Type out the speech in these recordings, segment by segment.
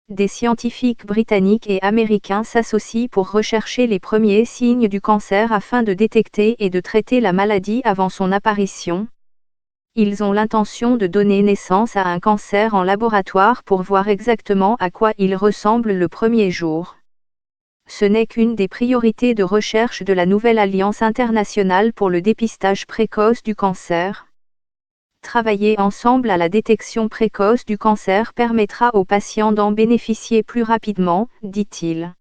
des scientifiques britanniques et américains s'associent pour rechercher les premiers signes du cancer afin de détecter et de traiter la maladie avant son apparition. Ils ont l'intention de donner naissance à un cancer en laboratoire pour voir exactement à quoi il ressemble le premier jour. Ce n'est qu'une des priorités de recherche de la nouvelle Alliance internationale pour le dépistage précoce du cancer. Travailler ensemble à la détection précoce du cancer permettra aux patients d'en bénéficier plus rapidement, dit-il.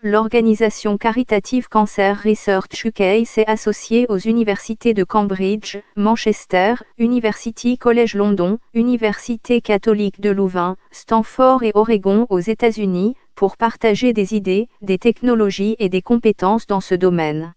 L'organisation caritative Cancer Research UK s'est associée aux universités de Cambridge, Manchester, University College London, Université catholique de Louvain, Stanford et Oregon aux États-Unis, pour partager des idées, des technologies et des compétences dans ce domaine.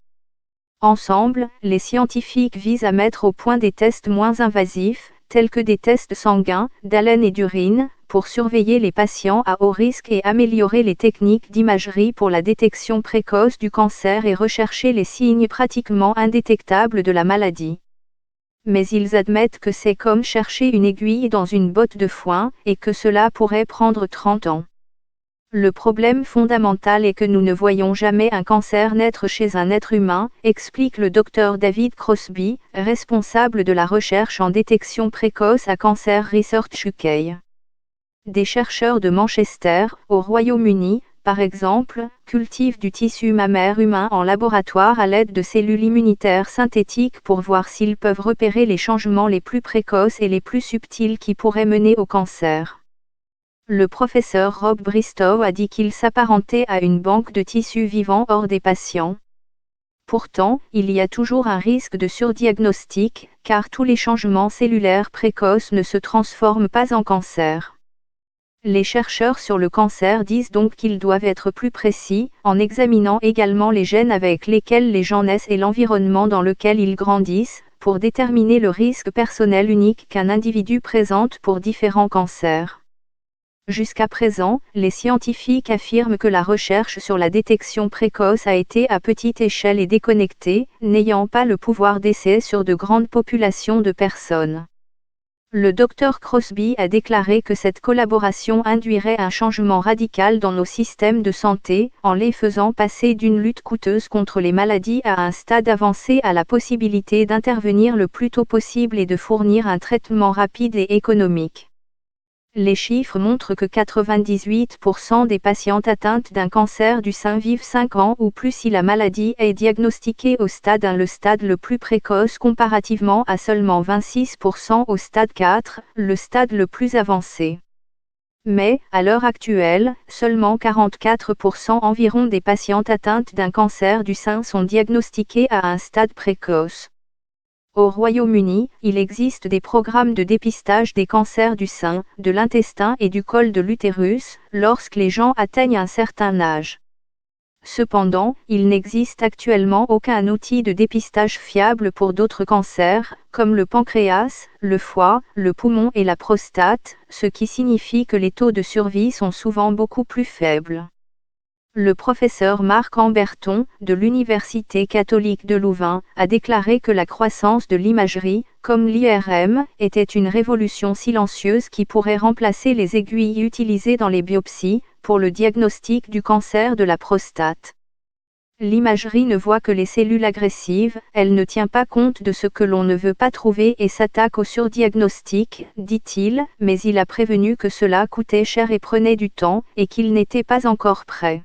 Ensemble, les scientifiques visent à mettre au point des tests moins invasifs, tels que des tests sanguins, d'haleine et d'urine, pour surveiller les patients à haut risque et améliorer les techniques d'imagerie pour la détection précoce du cancer et rechercher les signes pratiquement indétectables de la maladie. Mais ils admettent que c'est comme chercher une aiguille dans une botte de foin, et que cela pourrait prendre 30 ans. Le problème fondamental est que nous ne voyons jamais un cancer naître chez un être humain, explique le Dr David Crosby, responsable de la recherche en détection précoce à Cancer Research UK. Des chercheurs de Manchester, au Royaume-Uni, par exemple, cultivent du tissu mammaire humain en laboratoire à l'aide de cellules immunitaires synthétiques pour voir s'ils peuvent repérer les changements les plus précoces et les plus subtils qui pourraient mener au cancer. Le professeur Rob Bristow a dit qu'il s'apparentait à une banque de tissus vivants hors des patients. Pourtant, il y a toujours un risque de surdiagnostic, car tous les changements cellulaires précoces ne se transforment pas en cancer. Les chercheurs sur le cancer disent donc qu'ils doivent être plus précis, en examinant également les gènes avec lesquels les gens naissent et l'environnement dans lequel ils grandissent, pour déterminer le risque personnel unique qu'un individu présente pour différents cancers. Jusqu'à présent, les scientifiques affirment que la recherche sur la détection précoce a été à petite échelle et déconnectée, n'ayant pas le pouvoir d'essai sur de grandes populations de personnes. Le Dr Crosby a déclaré que cette collaboration induirait un changement radical dans nos systèmes de santé, en les faisant passer d'une lutte coûteuse contre les maladies à un stade avancé à la possibilité d'intervenir le plus tôt possible et de fournir un traitement rapide et économique. Les chiffres montrent que 98% des patientes atteintes d'un cancer du sein vivent 5 ans ou plus si la maladie est diagnostiquée au stade 1, le stade le plus précoce comparativement à seulement 26% au stade 4, le stade le plus avancé. Mais, à l'heure actuelle, seulement 44% environ des patientes atteintes d'un cancer du sein sont diagnostiquées à un stade précoce. Au Royaume-Uni, il existe des programmes de dépistage des cancers du sein, de l'intestin et du col de l'utérus, lorsque les gens atteignent un certain âge. Cependant, il n'existe actuellement aucun outil de dépistage fiable pour d'autres cancers, comme le pancréas, le foie, le poumon et la prostate, ce qui signifie que les taux de survie sont souvent beaucoup plus faibles. Le professeur Marc Amberton, de l'Université catholique de Louvain, a déclaré que la croissance de l'imagerie, comme l'IRM, était une révolution silencieuse qui pourrait remplacer les aiguilles utilisées dans les biopsies, pour le diagnostic du cancer de la prostate. L'imagerie ne voit que les cellules agressives, elle ne tient pas compte de ce que l'on ne veut pas trouver et s'attaque au surdiagnostic, dit-il, mais il a prévenu que cela coûtait cher et prenait du temps, et qu'il n'était pas encore prêt.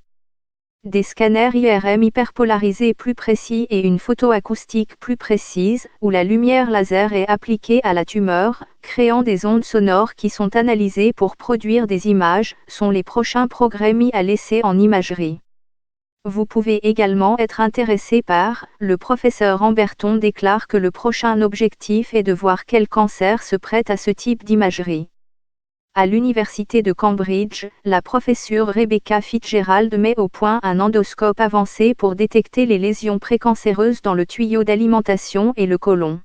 Des scanners IRM hyperpolarisés plus précis et une photo acoustique plus précise, où la lumière laser est appliquée à la tumeur, créant des ondes sonores qui sont analysées pour produire des images, sont les prochains progrès mis à l'essai en imagerie. Vous pouvez également être intéressé par, le professeur Amberton déclare que le prochain objectif est de voir quel cancer se prête à ce type d'imagerie. À l'université de Cambridge, la professeure Rebecca Fitzgerald met au point un endoscope avancé pour détecter les lésions précancéreuses dans le tuyau d'alimentation et le côlon.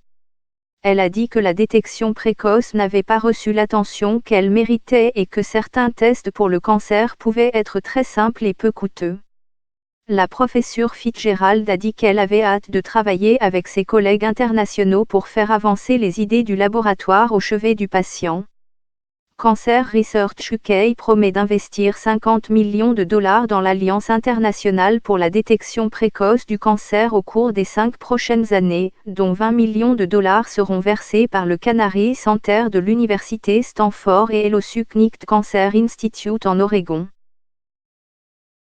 Elle a dit que la détection précoce n'avait pas reçu l'attention qu'elle méritait et que certains tests pour le cancer pouvaient être très simples et peu coûteux. La professeure Fitzgerald a dit qu'elle avait hâte de travailler avec ses collègues internationaux pour faire avancer les idées du laboratoire au chevet du patient. Cancer Research UK promet d'investir 50 millions de dollars dans l'Alliance internationale pour la détection précoce du cancer au cours des 5 prochaines années, dont 20 millions de dollars seront versés par le Canary Center de l'Université Stanford et l'Osuknicht Cancer Institute en Oregon.